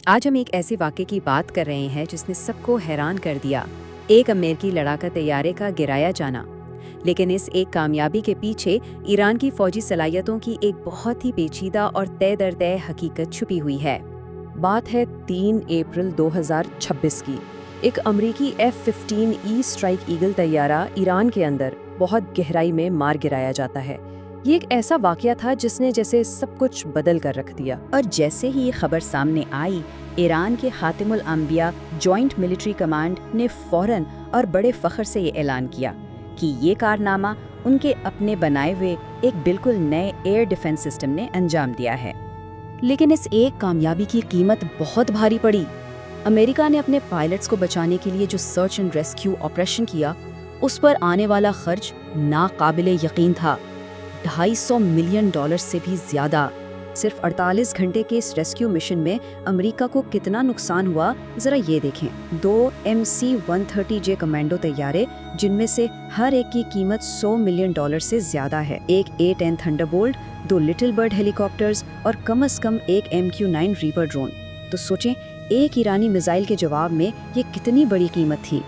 آج ہم ایک ایسے واقعے کی بات کر رہے ہیں جس نے سب کو حیران کر دیا، ایک امریکی لڑاکا طیارے کا گرایا جانا۔ لیکن اس ایک کامیابی کے پیچھے ایران کی فوجی صلاحیتوں کی ایک بہت ہی پیچیدہ اور طے در طے حقیقت چھپی ہوئی ہے۔ بات ہے 3 اپریل 2026 کی۔ ایک امریکی F-15E اسٹرائک ایگل طیارہ ایران کے اندر بہت گہرائی میں مار گرایا جاتا ہے۔ یہ ایک ایسا واقعہ تھا جس نے جیسے سب کچھ بدل کر رکھ دیا۔ اور جیسے ہی یہ خبر سامنے آئی، ایران کے خاتم الانبیاء جوائنٹ ملٹری کمانڈ نے فوراً اور بڑے فخر سے یہ اعلان کیا کہ یہ کارنامہ ان کے اپنے بنائے ہوئے ایک بالکل نئے ایئر ڈیفنس سسٹم نے انجام دیا ہے۔ لیکن اس ایک کامیابی کی قیمت بہت بھاری پڑی۔ امریکہ نے اپنے پائلٹس کو بچانے کے لیے جو سرچ اینڈ ریسکیو آپریشن کیا، اس پر آنے والا خرچ ناقابل یقین تھا، $250 ملین سے بھی زیادہ۔ صرف 48 گھنٹے کے اس ریسکیو مشن میں امریکہ کو کتنا نقصان ہوا، ذرا یہ دیکھیں۔ 2 MC-130J کمانڈو طیارے، جن میں سے ہر ایک کی قیمت $100 ملین سے زیادہ ہے، ایک A-10 thunderbolt, 2 little bird helicopters اور کم از کم ایک MQ-9 ریپر ڈرون۔ تو سوچیں، ایک ایرانی میزائل کے جواب میں یہ کتنی بڑی قیمت تھی۔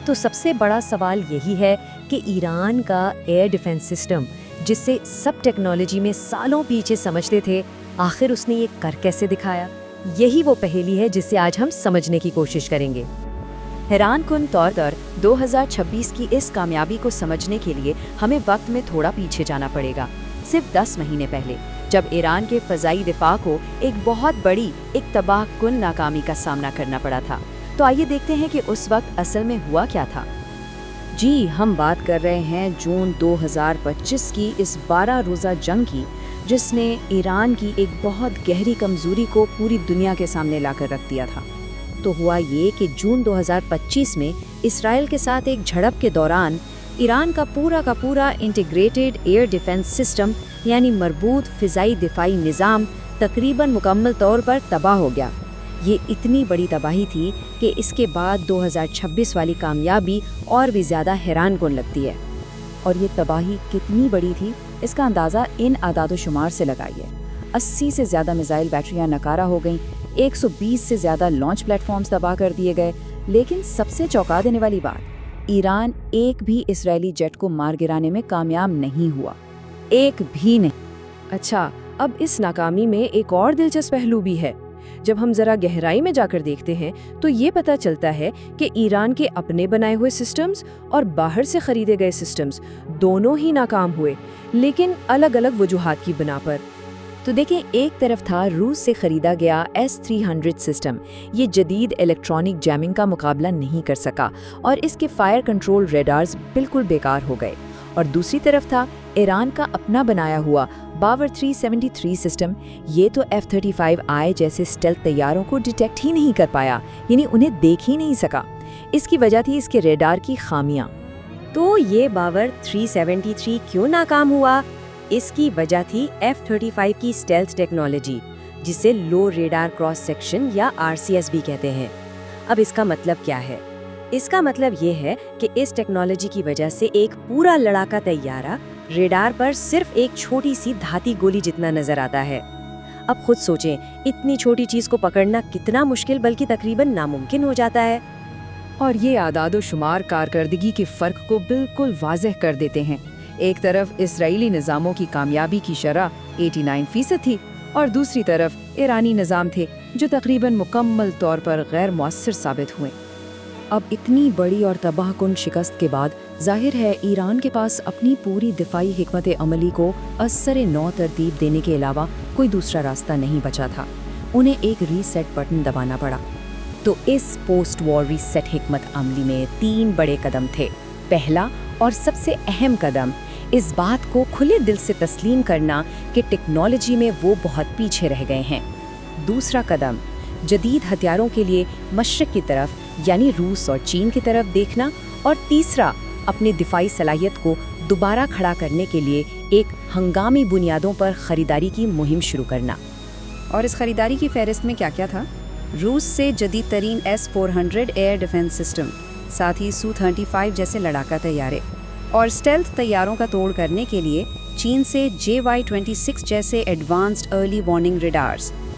تو سب سے بڑا سوال یہی ہے کہ ایران کا ایئر ڈیفنس سسٹم، جس سے سب ٹیکنالوجی میں سالوں پیچھے سمجھتے تھے، آخر اس نے یہ کر کیسے دکھایا؟ یہی وہ پہیلی ہے جسے آج ہم سمجھنے کی کوشش کریں گے۔ حیران کن طور پر 2026 کی اس کامیابی کو سمجھنے کے لیے ہمیں وقت میں تھوڑا پیچھے جانا پڑے گا، صرف 10 مہینے پہلے، جب ایران کے فضائی دفاع کو ایک بہت بڑی تباہ کن ناکامی کا سامنا کرنا پڑا تھا۔ تو آئیے دیکھتے ہیں کہ اس وقت اصل میں ہوا کیا تھا۔ جی، ہم بات کر رہے ہیں جون 2025 کی اس 12 روزہ جنگ کی، جس نے ایران کی ایک بہت گہری کمزوری کو پوری دنیا کے سامنے لا کر رکھ دیا تھا۔ تو ہوا یہ کہ جون 2025 میں اسرائیل کے ساتھ ایک جھڑپ کے دوران ایران کا پورا انٹیگریٹڈ ایئر ڈیفنس سسٹم، یعنی مربوط فضائی دفاعی نظام، تقریباً مکمل طور پر تباہ ہو گیا۔ یہ اتنی بڑی تباہی تھی کہ اس کے بعد 2026 والی کامیابی اور بھی زیادہ حیران کن لگتی ہے۔ اور یہ تباہی کتنی بڑی تھی، اس کا اندازہ ان اعداد و شمار سے لگائیے۔ 80 سے زیادہ میزائل بیٹریاں ناکارہ ہو گئیں، 120 سے زیادہ لانچ پلیٹ فارمز تباہ کر دیے گئے۔ لیکن سب سے چونکا دینے والی بات، ایران ایک بھی اسرائیلی جیٹ کو مار گرانے میں کامیاب نہیں ہوا، ایک بھی نہیں۔ اچھا، اب اس ناکامی میں ایک اور دلچسپ پہلو بھی ہے۔ جب ہم ذرا گہرائی میں جا کر دیکھتے ہیں تو یہ پتہ چلتا ہے کہ ایران کے اپنے بنائے ہوئے سسٹمز اور باہر سے خریدے گئے سسٹمز دونوں ہی ناکام ہوئے، لیکن الگ الگ وجوہات کی بنا پر۔ تو دیکھیں، ایک طرف تھا روس سے خریدا گیا S-300 سسٹم۔ یہ جدید الیکٹرانک جیمنگ کا مقابلہ نہیں کر سکا اور اس کے فائر کنٹرول ریڈارز بالکل بیکار ہو گئے۔ اور دوسری طرف تھا ایران کا اپنا بنایا ہوا باور 373 سسٹم۔ یہ تو F-35I جیسے اسٹیلتھ طیاروں کو ڈیٹیکٹ ہی نہیں کر پایا، یعنی انہیں دیکھ ہی نہیں سکا۔ اس کی وجہ تھی اس کے ریڈار کی خامیاں۔ تو یہ باور 373 کیوں ناکام ہوا؟ اس کی وجہ تھی F-35 کی اسٹیلتھ ٹیکنالوجی، جسے لو ریڈار کراس سیکشن یا RCS بھی کہتے ہیں۔ اب اس کا مطلب کیا ہے؟ اس کا مطلب یہ ہے کہ اس ٹیکنالوجی کی وجہ سے ایک پورا لڑاکا طیارہ ریڈار پر صرف ایک چھوٹی سی دھاتی گولی جتنا نظر آتا ہے۔ اب خود سوچیں، اتنی چھوٹی چیز کو پکڑنا کتنا مشکل بلکہ تقریباً ناممکن ہو جاتا ہے۔ اور یہ اعداد و شمار کارکردگی کے فرق کو بالکل واضح کر دیتے ہیں۔ ایک طرف اسرائیلی نظاموں کی کامیابی کی شرح 89% تھی، اور دوسری طرف ایرانی نظام تھے جو تقریباً مکمل طور پر غیر مؤثر ثابت ہوئے۔ اب اتنی بڑی اور تباہ کن شکست کے بعد ظاہر ہے ایران کے پاس اپنی پوری دفاعی حکمت عملی کو از سر نو ترتیب دینے کے علاوہ کوئی دوسرا راستہ نہیں بچا تھا۔ انہیں ایک ری سیٹ بٹن دبانا پڑا۔ تو اس پوسٹ وار ری سیٹ حکمت عملی میں 3 بڑے قدم تھے۔ پہلا اور سب سے اہم قدم، اس بات کو کھلے دل سے تسلیم کرنا کہ ٹیکنالوجی میں وہ بہت پیچھے رہ گئے ہیں۔ دوسرا قدم، جدید ہتھیاروں کے لیے مشرق کی طرف یعنی روس اور چین کی طرف دیکھنا۔ اور تیسرا، اپنی دفاعی صلاحیت کو دوبارہ کھڑا کرنے کے لیے ایک ہنگامی بنیادوں پر خریداری کی مہم شروع کرنا۔ اور اس خریداری کی فہرست میں کیا کیا تھا؟ روس سے جدید ترین S-400 ایئر ڈیفنس سسٹم، ساتھ ہی Su-35 جیسے لڑاکا طیارے، اور اسٹیلتھ طیاروں کا توڑ کرنے کے لیے چین سے JY-26 جیسے ایڈوانسڈ ارلی وارننگ ریڈارز،